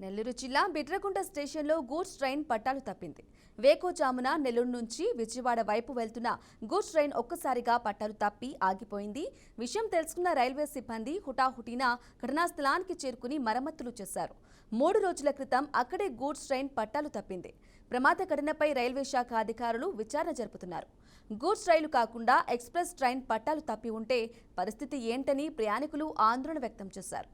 నెల్లూరు జిల్లా బిట్రకుంట స్టేషన్లో goods train పట్టాలు తప్పింది. వేకోజామున నెల్లూరు నుంచి విజయవాడ వైపు వెళ్తున్న గూడ్స్ ట్రైన్ ఒక్కసారిగా పట్టాలు తప్పి ఆగిపోయింది. విషయం తెలుసుకున్న రైల్వే సిబ్బంది హుటాహుటిన ఘటనా స్థలానికి చేరుకుని మరమ్మతులు చేశారు. 3 రోజుల క్రితం అక్కడే గూడ్స్ ట్రైన్ పట్టాలు తప్పింది. ప్రమాద ఘటనపై రైల్వే శాఖ అధికారులు విచారణ జరుపుతున్నారు. గూడ్స్ రైలు కాకుండా ఎక్స్ప్రెస్ ట్రైన్ పట్టాలు తప్పి ఉంటే పరిస్థితి ఏంటని ప్రయాణికులు ఆందోళన వ్యక్తం చేశారు.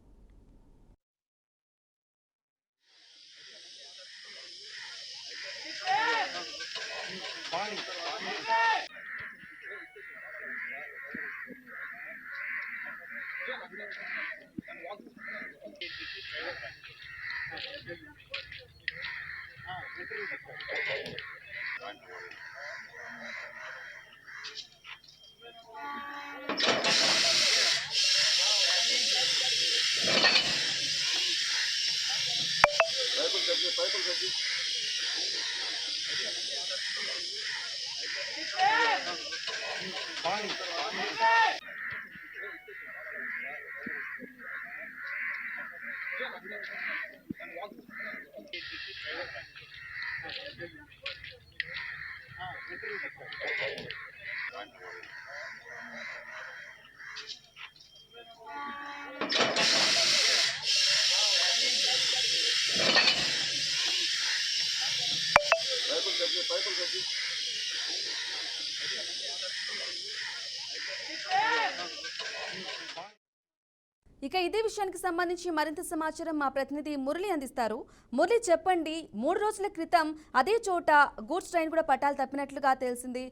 ఇక ఇదే విషయానికి సంబంధించి మరింత సమాచారం మా ప్రతినిధి మురళి అందిస్తారు. మురళి, చెప్పండి, 3 రోజుల క్రితం అదే చోట గూడ్స్ ట్రైన్ కూడా పట్టాలు తప్పినట్లుగా తెలిసింది.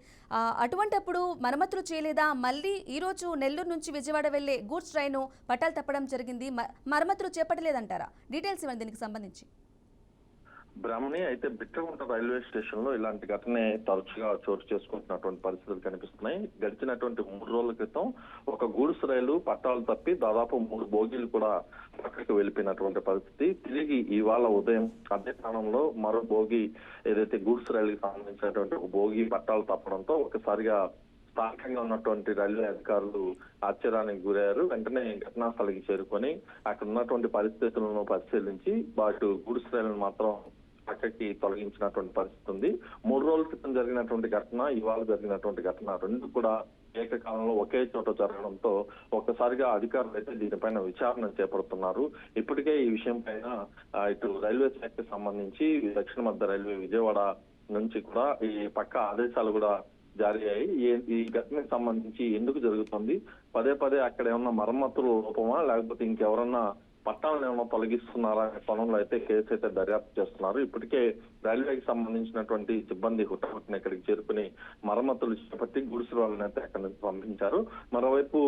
అటువంటప్పుడు మరమ్మతులు చేయలేదా? మళ్ళీ ఈ రోజు నెల్లూరు నుంచి విజయవాడ వెళ్లే గూడ్స్ ట్రైన్ పట్టాలు తప్పడం జరిగింది, మరమ్మతులు చేపట్టలేదంటారా? డీటెయిల్స్ ఇవ్వండి దీనికి సంబంధించి. బ్రాహ్మణి అయితే బిట్రకుంట రైల్వే స్టేషన్ లో ఇలాంటి ఘటనే తరచుగా చోటు చేసుకుంటున్నటువంటి పరిస్థితులు కనిపిస్తున్నాయి. గడిచినటువంటి 3 రోజుల క్రితం ఒక గూడ్స్ రైలు పట్టాలు తప్పి దాదాపు 3 బోగీలు కూడా పక్కకు వెళ్ళిపోయినటువంటి పరిస్థితి. తిరిగి ఇవాళ ఉదయం అదే స్థానంలో మరో బోగి ఏదైతే గూడ్స్ రైలుకి సంబంధించినటువంటి ఒక బోగి పట్టాలు తప్పడంతో ఒకసారిగా స్థానికంగా ఉన్నటువంటి రైల్వే అధికారులు ఆశ్చర్యానికి గురయ్యారు. వెంటనే ఘటనా స్థలికి చేరుకొని అక్కడ ఉన్నటువంటి పరిస్థితులను పరిశీలించి వాటి గూడ్స్ రైలును మాత్రం పక్కకి తొలగించినటువంటి పరిస్థితి ఉంది. 3 రోజుల క్రితం జరిగినటువంటి ఘటన, ఇవాళ జరిగినటువంటి ఘటన రెండు కూడా ఏకకాలంలో ఒకే చోట జరగడంతో ఒక్కసారిగా అధికారులు అయితే దీనిపైన విచారణ చేపడుతున్నారు. ఇప్పటికే ఈ విషయం పైన ఇటు రైల్వే శాఖకి సంబంధించి దక్షిణ మధ్య రైల్వే విజయవాడ నుంచి కూడా ఈ పక్క ఆదేశాలు కూడా జారీ అయ్యి ఈ ఘటనకు సంబంధించి ఎందుకు జరుగుతుంది, పదే పదే అక్కడ ఏమన్నా మరమ్మతుల లోపమా లేకపోతే ఇంకెవరన్నా పట్టాలను ఏమన్నా తొలగిస్తున్నారా అనే కోణంలో అయితే కేసు అయితే దర్యాప్తు చేస్తున్నారు. ఇప్పటికే రైల్వేకి సంబంధించినటువంటి సిబ్బంది హుటాహుటిన ఇక్కడికి చేరుకుని మరమ్మతులు చేపట్టి గూడ్స్ రైలును అయితే అక్కడి నుంచి పంపించారు. మరోవైపు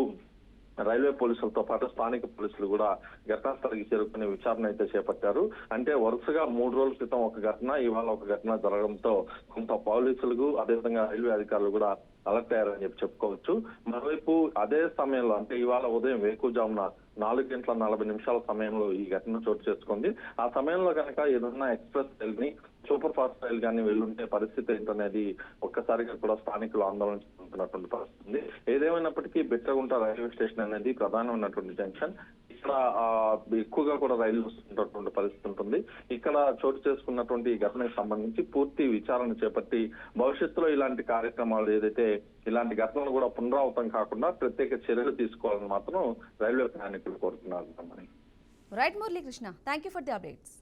రైల్వే పోలీసులతో పాటు స్థానిక పోలీసులు కూడా ఘటనా స్థలికి చేరుకునే విచారణ అయితే చేపట్టారు. అంటే వరుసగా 3 రోజుల క్రితం ఒక ఘటన, ఇవాళ ఒక ఘటన జరగడంతో కొంత పోలీసులకు అదేవిధంగా రైల్వే అధికారులు కూడా అలర్ట్ అయ్యారని చెప్పుకోవచ్చు. మరోవైపు అదే సమయంలో అంటే ఇవాళ ఉదయం వేకుజామున 4:40 సమయంలో ఈ ఘటన చోటు చేసుకుంది. ఆ సమయంలో కనుక ఏదన్నా ఎక్స్ప్రెస్ రైల్ని సూపర్ ఫాస్ట్ రైలు కానీ వెళ్ళుంటే పరిస్థితి ఏంటనేది ఒక్కసారిగా కూడా స్థానికులు ఆందోళన చెందుతున్నటువంటి పరిస్థితి ఉంది. ఏదేమైనప్పటికీ బిట్రగుంట రైల్వే స్టేషన్ అనేది ప్రధానమైనటువంటి జంక్షన్. ఇక్కడ ఎక్కువగా కూడా రైళ్లు వస్తున్నటువంటి పరిస్థితి ఉంటుంది. ఇక్కడ చోటు చేసుకున్నటువంటి ఈ ఘటనకు సంబంధించి పూర్తి విచారణ చేపట్టి భవిష్యత్తులో ఇలాంటి కార్యక్రమాలు ఏదైతే ఇలాంటి ఘటనలు కూడా పునరావృతం కాకుండా ప్రత్యేక చర్యలు తీసుకోవాలని మాత్రం రైల్వే ప్రయాణికులు కోరుతున్నారు. Right Murali Krishna, thank you for the updates.